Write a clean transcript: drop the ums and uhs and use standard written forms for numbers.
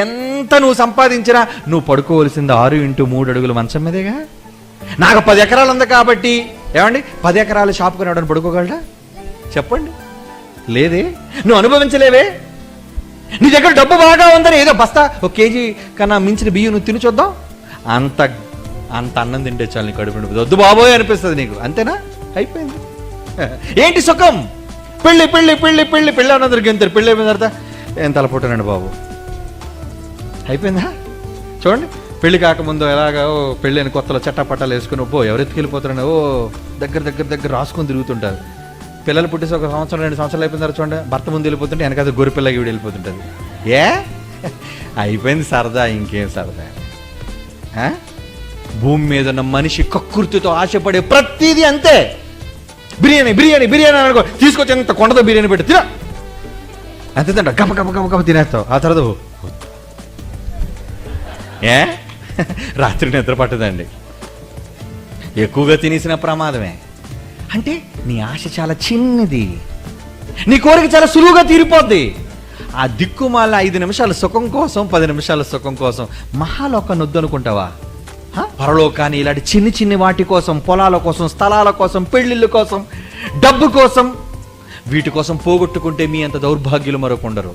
ఎంత నువ్వు సంపాదించినా నువ్వు పడుకోవలసింది 6x3 అడుగుల మంచం మీదేగా. నాకు 10 ఎకరాలు ఉంది కాబట్టి ఏమండి 10 ఎకరాల షాప్ కొనడానికి పడుకోగలడా చెప్పండి? లేదే. నువ్వు అనుభవించలేవే. నీ దగ్గర డబ్బు బాగా ఉందని ఏదో బస్తా 1 కేజీ కన్నా మించిన బియ్యం నువ్వు తిని చూద్దాం, అంత అన్నం తింటే చాలు నీ కడుపు నిండిపోతుంది. వద్దు బాబోయ్ అనిపిస్తుంది నీకు, అంతేనా? అయిపోయింది. ఏంటి సుఖం? పెళ్ళి పెళ్ళి పెళ్ళి పెళ్ళి పెళ్ళి అన్నదరికి ఎంత పెళ్ళి అయిపోయిన తర్వాత ఏం తలపోటానండి బాబు, అయిపోయిందా? చూడండి, పెళ్లి కాకముందు ఎలాగా పెళ్ళి అని కొత్తలో చట్టపట్టాలు వేసుకుని ఎవరెత్తుకెళ్ళిపోతారని దగ్గర దగ్గర దగ్గర రాసుకొని తిరుగుతుంటారు. పిల్లలు పుట్టేసి 1 సంవత్సరం 2 సంవత్సరాలు అయిపోయిన తర్వాత చూడండి భర్త ముందు వెళ్ళిపోతుంటే వెనకాల గొర్రె పిల్లకి వీడు వెళ్ళిపోతుంటుంది. అయిపోయింది సరదా, ఇంకేం సరదా? భూమి మీద ఉన్న మనిషి కక్కుర్తితో ఆశపడే ప్రతిదీ అంతే. బిర్యానీ బిర్యానీ బిర్యానీ అనుకో, తీసుకొచ్చి ఎంత కొండతో బిర్యానీ పెట్టి తిన అంతే తింటా, గప గప గప గప తినేస్తావు. ఆ తర్వాత రాత్రి నిద్ర పట్టదండి, ఎక్కువగా తినేసిన ప్రమాదమే. అంటే నీ ఆశ చాలా చిన్నది, నీ కోరిక చాలా సులువుగా తీరిపోద్ది. ఆ దిక్కుమాల 5 నిమిషాల సుఖం కోసం 10 నిమిషాల సుఖం కోసం మహాలోకాన్ని వద్దనుకుంటావా? పరలోకాన్ని ఇలాంటి చిన్ని చిన్ని వాటి కోసం, పొలాల కోసం, స్థలాల కోసం, పెళ్లిళ్ళ కోసం, డబ్బు కోసం, వీటి కోసం పోగొట్టుకుంటే మీ అంత దౌర్భాగ్యులు మరొకుండరు.